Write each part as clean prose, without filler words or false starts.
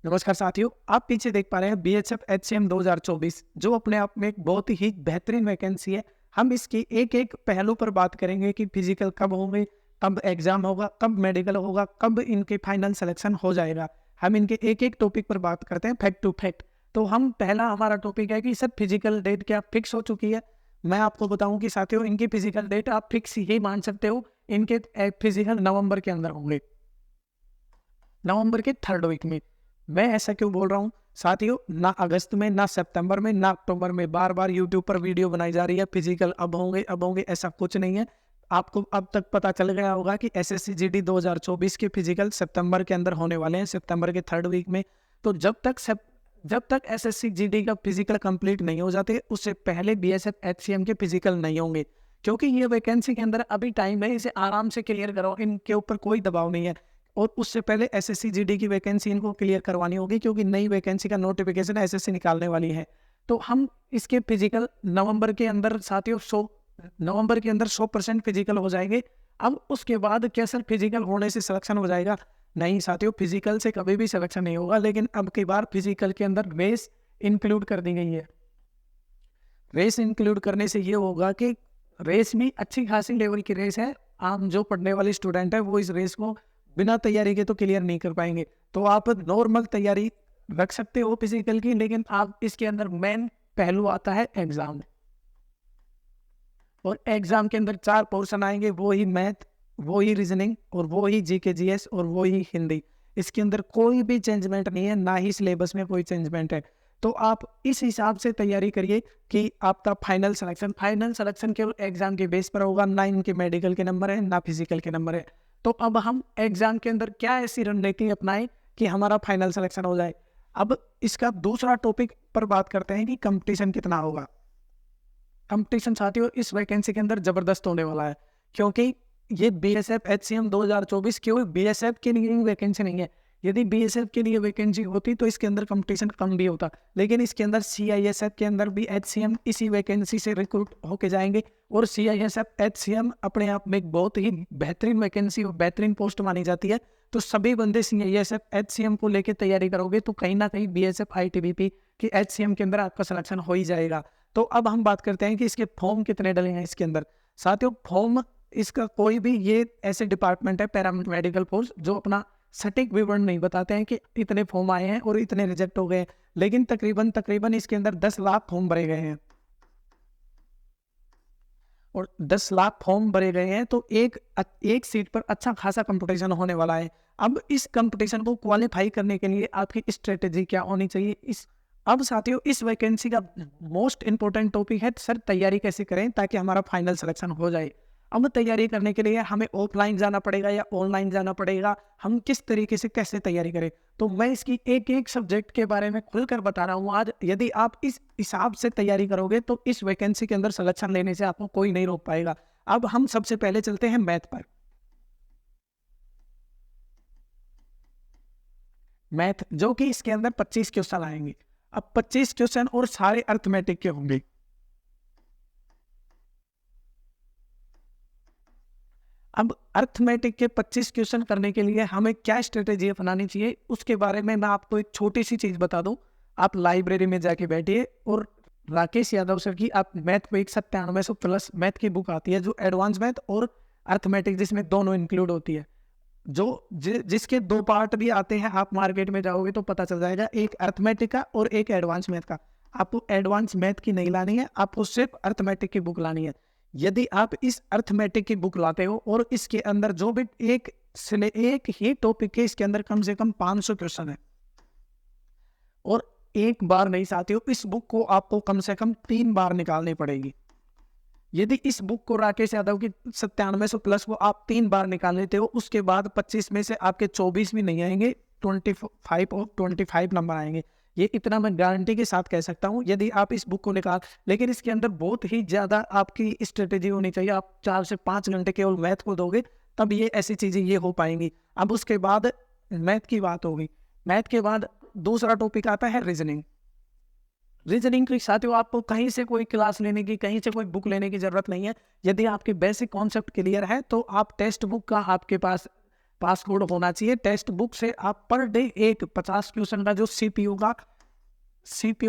नमस्कार साथियों, आप पीछे देख पा रहे हैं बीएचएफ एचसीएम 2024 जो अपने आप में एक बहुत ही बेहतरीन वैकेंसी है। हम इसकी एक-एक पहलू पर बात करेंगे कि फिजिकल कब होंगे, कब एग्जाम होगा, कब मेडिकल होगा, कब इनके फाइनल सिलेक्शन हो जाएगा। हम इनके एक-एक टॉपिक पर बात करते हैं फैक्ट टू फैक्ट। तो हम पहला हमारा टॉपिक है कि सर फिजिकल डेट क्या फिक्स हो चुकी है? मैं आपको बताऊं कि साथियों इनकी फिजिकल डेट आप फिक्स ही मान सकते हो। इनके फिजिकल नवंबर के अंदर होंगे, नवंबर के थर्ड वीक में। मैं ऐसा क्यों बोल रहा हूँ साथियों, ना अगस्त में, ना सितंबर में, ना अक्टूबर में बार बार यूट्यूब पर वीडियो बनाई जा रही है फिजिकल अब होंगे, ऐसा कुछ नहीं है। आपको अब तक पता चल गया होगा कि एसएससी जीडी 2024 के फिजिकल सितंबर के अंदर होने वाले हैं, सितंबर के थर्ड वीक में। तो जब तक एसएससी जीडी का फिजिकल कंप्लीट नहीं हो जाते उससे पहले बीएसएफ एचसीएम के फिजिकल नहीं होंगे, क्योंकि ये वैकेंसी के अंदर अभी टाइम है, इसे आराम से क्लियर करो, इनके ऊपर कोई दबाव नहीं है। और उससे पहले एसएससी जीडी की वैकेंसी इनको क्लियर करवानी होगी, क्योंकि नई वैकेंसी का नोटिफिकेशन एसएससी निकालने वाली है। तो हम इसके फिजिकल नवंबर के अंदर साथियों 100% फिजिकल हो जाएंगे। अब उसके बाद क्या सर फिजिकल होने से सिलेक्शन हो जाएगा? नहीं साथियों, फिजिकल से कभी भी सिलेक्शन नहीं होगा, लेकिन अब की बार फिजिकल के अंदर रेस इंक्लूड कर दी गई है। रेस इंक्लूड करने से ये होगा कि रेस भी अच्छी खासी लेवल की रेस है। आम जो पढ़ने वाले स्टूडेंट है वो इस रेस को बिना तैयारी के तो क्लियर नहीं कर पाएंगे। तो आप नॉर्मल तैयारी रख सकते हो फिजिकल की, लेकिन आप इसके अंदर मेन पहलू आता है एग्जाम। और एग्जाम के अंदर 4 पोर्शन आएंगे, वो ही मैथ, वो ही रीजनिंग और वो ही जीके जीएस और वो ही हिंदी। इसके अंदर कोई भी चेंजमेंट नहीं है, ना ही सिलेबस में कोई चेंजमेंट है। तो आप इस हिसाब से तैयारी करिए कि आपका फाइनल सिलेक्शन केवल एग्जाम के बेस पर होगा, ना इनके मेडिकल के नंबर है ना फिजिकल के नंबर है। तो अब हम एग्जाम के अंदर क्या ऐसी रणनीति अपनाएं कि हमारा फाइनल सिलेक्शन हो जाए। अब इसका दूसरा टॉपिक पर बात करते हैं कि कंपटीशन कितना होगा। कंपटीशन साथियों इस वैकेंसी के अंदर जबरदस्त होने वाला है, क्योंकि ये बीएसएफ एचसीएम 2024 केवल बीएसएफ के लिए वैकेंसी नहीं है। यदि बीएसएफ के लिए वैकेंसी होती तो इसके अंदर कंपटीशन कम भी होता, लेकिन इसके अंदर सीआईएसएफ के अंदर भी एचसीएम इसी वैकेंसी से रिक्रूट होके जाएंगे। और सीआईएसएफ एचसीएम अपने आप में एक बहुत ही बेहतरीन वैकेंसी और बेहतरीन पोस्ट मानी जाती है। तो सभी बंदे सीआईएसएफ एचसीएम को लेकर तैयारी करोगे तो कहीं ना कहीं बीएसएफ आईटीबीपी की एचसीएम के अंदर आपका सिलेक्शन हो ही जाएगा। तो अब हम बात करते हैं कि इसके फॉर्म कितने डले हैं इसके अंदर। साथियों फॉर्म इसका कोई भी, ये ऐसे डिपार्टमेंट है पैरामेडिकल फोर्स जो अपना सटीक विवरण नहीं बताते हैं कि इतने फॉर्म आए हैं और इतने रिजेक्ट हो गए, लेकिन तकरीबन इसके अंदर 10 लाख फॉर्म भरे गए हैं। और 10 लाख फॉर्म भरे गए हैं तो एक सीट पर अच्छा खासा कंपटीशन होने वाला है। अब इस कंपटीशन को क्वालिफाई करने के लिए आपकी स्ट्रेटेजी क्या होनी चाहिए? अब साथियों इस वैकेंसी का मोस्ट इंपोर्टेंट टॉपिक है सर तैयारी कैसे करें ताकि हमारा फाइनल सिलेक्शन हो जाए। अब तैयारी करने के लिए हमें ऑफलाइन जाना पड़ेगा या ऑनलाइन जाना पड़ेगा, हम किस तरीके से कैसे तैयारी करें? तो मैं इसकी एक सब्जेक्ट के बारे में खुलकर बता रहा हूँ आज। यदि आप इस हिसाब से तैयारी करोगे तो इस वैकेंसी के अंदर सिलेक्शन लेने से आपको कोई नहीं रोक पाएगा। अब हम सबसे पहले चलते हैं मैथ पर। मैथ जो कि इसके अंदर 25 क्वेश्चन आएंगे। अब 25 क्वेश्चन और सारे अर्थमेटिक के होंगे। अब अर्थमेटिक के 25 क्वेश्चन करने के लिए हमें क्या स्ट्रेटेजी अपनानी चाहिए उसके बारे में मैं आपको एक छोटी सी चीज बता दूं। आप लाइब्रेरी में जाके बैठिए और राकेश यादव सर की आप मैथ को 9700+ मैथ की बुक आती है जो एडवांस मैथ और अर्थमेटिक जिसमें दोनों इंक्लूड होती है, जिसके 2 पार्ट भी आते हैं। आप मार्केट में जाओगे तो पता चल जाएगा, एक अर्थमेटिक का और एक एडवांस मैथ का। आपको एडवांस मैथ की नहीं लानी है, आपको सिर्फ अर्थमेटिक की बुक लानी है। यदि आप इस अर्थमेटिक की बुक लाते हो और इसके अंदर जो भी एक ही टॉपिक के इसके अंदर कम से कम 500 क्वेश्चन है, और एक बार नहीं साथियों, इस बुक को आपको कम से कम 3 बार निकालनी पड़ेगी। यदि इस बुक को राकेश यादव की 9700+ को आप 3 बार निकाल लेते हो, उसके बाद 25 में से आपके 24 भी नहीं आएंगे, 25 नंबर आएंगे। ये इतना मैं गारंटी के साथ कह सकता हूँ यदि आप इस बुक को निकाल। लेकिन इसके अंदर बहुत ही ज़्यादा आपकी स्ट्रेटेजी होनी चाहिए। आप 4 से 5 घंटे केवल मैथ को दोगे तब ये ऐसी चीज़ें ये हो पाएंगी। अब उसके बाद मैथ की बात होगी। मैथ के बाद दूसरा टॉपिक आता है रीजनिंग। रीजनिंग के साथियों आपको कहीं से कोई क्लास लेने की, कहीं से कोई बुक लेने की जरूरत नहीं है। यदि आपके बेसिक कॉन्सेप्ट क्लियर है तो आप टेक्स्ट बुक का आपके पास पास कोड होना चाहिए। टेक्स्ट बुक से आप पर डे एक 50 क्वेश्चन का जो सीपीयू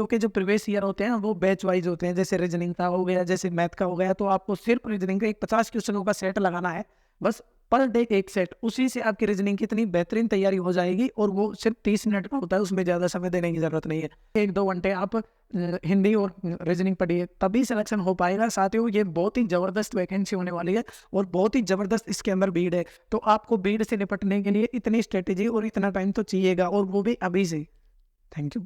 के जो प्रीवियस ईयर होते हैं वो बैच वाइज होते हैं, जैसे रीजनिंग का हो गया, जैसे मैथ का हो गया, तो आपको सिर्फ रीजनिंग का एक 50 क्वेश्चनों का सेट लगाना है, बस पर डे एक सेट। उसी से आपकी रीजनिंग की इतनी बेहतरीन तैयारी हो जाएगी, और वो सिर्फ 30 मिनट का होता है, उसमें ज़्यादा समय देने की जरूरत नहीं है। 1-2 घंटे आप हिंदी और रीजनिंग पढ़िए, तभी सिलेक्शन हो पाएगा। साथियों, ये बहुत ही ज़बरदस्त वैकेंसी होने वाली है और बहुत ही ज़बरदस्त इसके अंदर भीड़ है। तो आपको भीड़ से निपटने के लिए इतनी स्ट्रेटेजी और इतना टाइम तो चाहिएगा, और वो भी अभी से। Thank you.